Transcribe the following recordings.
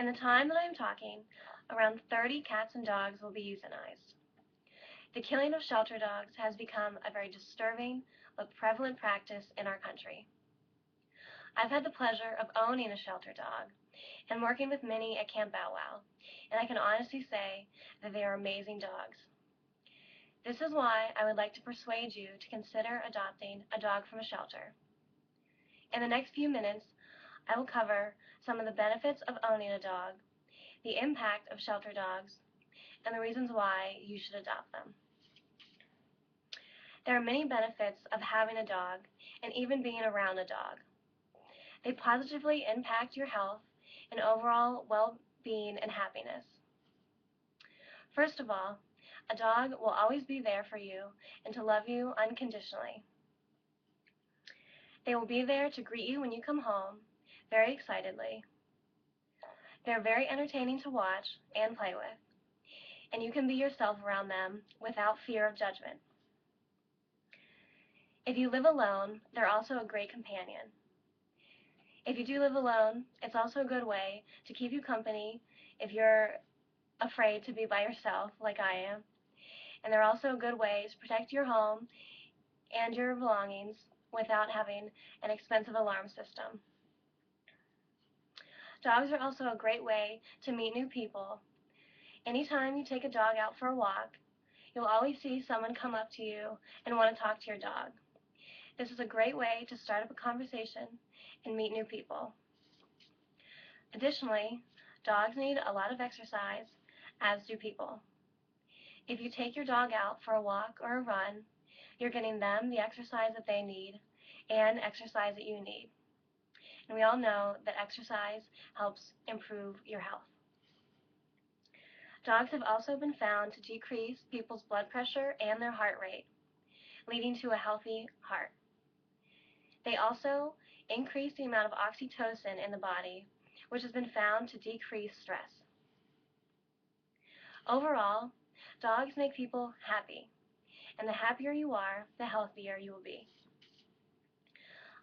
In the time that I am talking, around 30 cats and dogs will be euthanized. The killing of shelter dogs has become a very disturbing but prevalent practice in our country. I've had the pleasure of owning a shelter dog and working with many at Camp Bow Wow, and I can honestly say that they are amazing dogs. This is why I would like to persuade you to consider adopting a dog from a shelter. In the next few minutes, I will cover some of the benefits of owning a dog, the impact of shelter dogs, and the reasons why you should adopt them. There are many benefits of having a dog and even being around a dog. They positively impact your health and overall well-being and happiness. First of all, a dog will always be there for you and to love you unconditionally. They will be there to greet you when you come home, very excitedly. They're very entertaining to watch and play with, and you can be yourself around them without fear of judgment. If you live alone, they're also a great companion. If you do live alone, it's also a good way to keep you company if you're afraid to be by yourself, like I am. And they're also a good way to protect your home and your belongings without having an expensive alarm system. Dogs are also a great way to meet new people. Anytime you take a dog out for a walk, you'll always see someone come up to you and want to talk to your dog. This is a great way to start up a conversation and meet new people. Additionally, dogs need a lot of exercise, as do people. If you take your dog out for a walk or a run, you're getting them the exercise that they need and exercise that you need. And we all know that exercise helps improve your health. Dogs have also been found to decrease people's blood pressure and their heart rate, leading to a healthy heart. They also increase the amount of oxytocin in the body, which has been found to decrease stress. Overall, dogs make people happy, and the happier you are, the healthier you will be.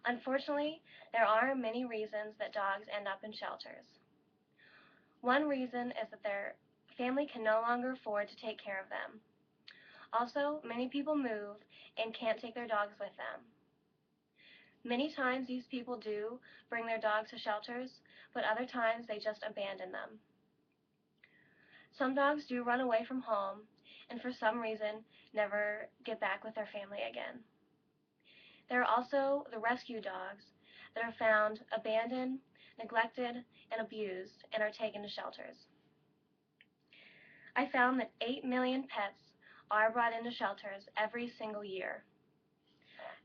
Unfortunately, there are many reasons that dogs end up in shelters. One reason is that their family can no longer afford to take care of them. Also, many people move and can't take their dogs with them. Many times these people do bring their dogs to shelters, but other times they just abandon them. Some dogs do run away from home and for some reason never get back with their family again. There are also the rescue dogs that are found abandoned, neglected, and abused and are taken to shelters. I found that 8 million pets are brought into shelters every single year.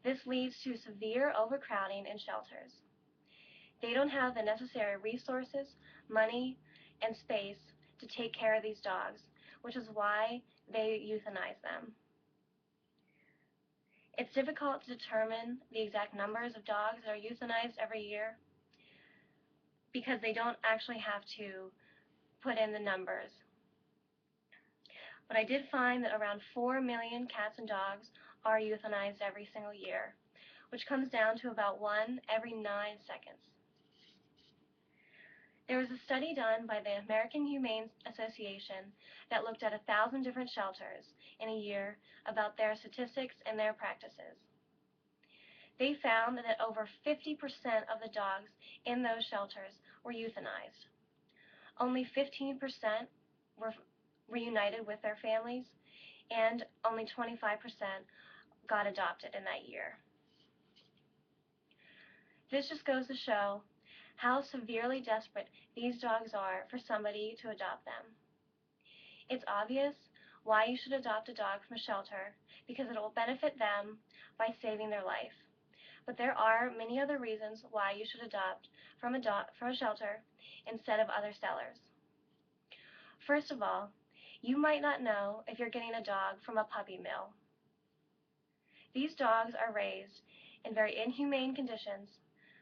This leads to severe overcrowding in shelters. They don't have the necessary resources, money, and space to take care of these dogs, which is why they euthanize them. It's difficult to determine the exact numbers of dogs that are euthanized every year because they don't actually have to put in the numbers. But I did find that around 4 million cats and dogs are euthanized every single year, which comes down to about 1 every 9 seconds. There was a study done by the American Humane Association that looked at 1,000 different shelters in a year about their statistics and their practices. They found that over 50% of the dogs in those shelters were euthanized. Only 15% were reunited with their families, and only 25% got adopted in that year. This just goes to show how severely desperate these dogs are for somebody to adopt them. It's obvious why you should adopt a dog from a shelter because it will benefit them by saving their life. But there are many other reasons why you should adopt from a shelter instead of other sellers. First of all, you might not know if you're getting a dog from a puppy mill. These dogs are raised in very inhumane conditions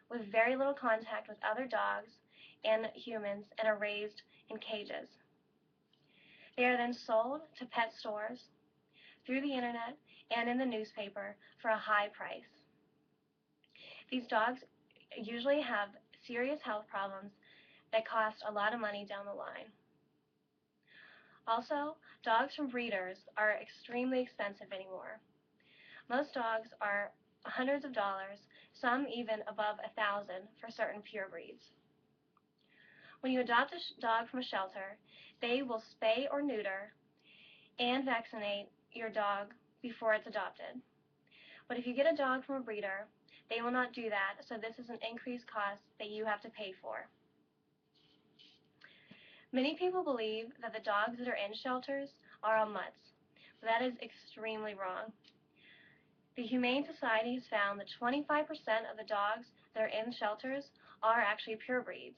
with very little contact with other dogs and humans and are raised in cages. They are then sold to pet stores, through the internet, and in the newspaper for a high price. These dogs usually have serious health problems that cost a lot of money down the line. Also, dogs from breeders are extremely expensive anymore. Most dogs are hundreds of dollars, some even above $1,000 for certain pure breeds. When you adopt a dog from a shelter, they will spay or neuter and vaccinate your dog before it's adopted. But if you get a dog from a breeder, they will not do that, so this is an increased cost that you have to pay for. Many people believe that the dogs that are in shelters are all mutts, but that is extremely wrong. The Humane Society has found that 25% of the dogs that are in shelters are actually purebreds.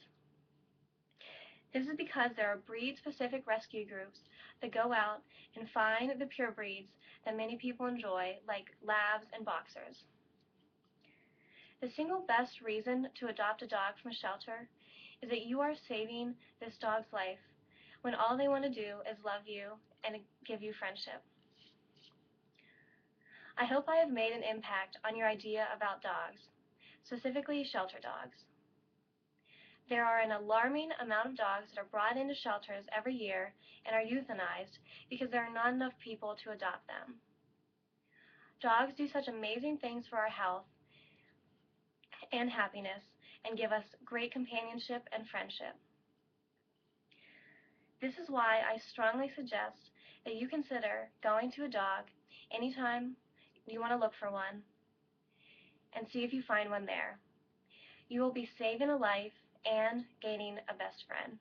This is because there are breed-specific rescue groups that go out and find the purebreds that many people enjoy, like labs and boxers. The single best reason to adopt a dog from a shelter is that you are saving this dog's life when all they want to do is love you and give you friendship. I hope I have made an impact on your idea about dogs, specifically shelter dogs. There are an alarming amount of dogs that are brought into shelters every year and are euthanized because there are not enough people to adopt them. Dogs do such amazing things for our health and happiness and give us great companionship and friendship. This is why I strongly suggest that you consider going to a dog anytime you want to look for one and see if you find one there. You will be saving a life and gaining a best friend.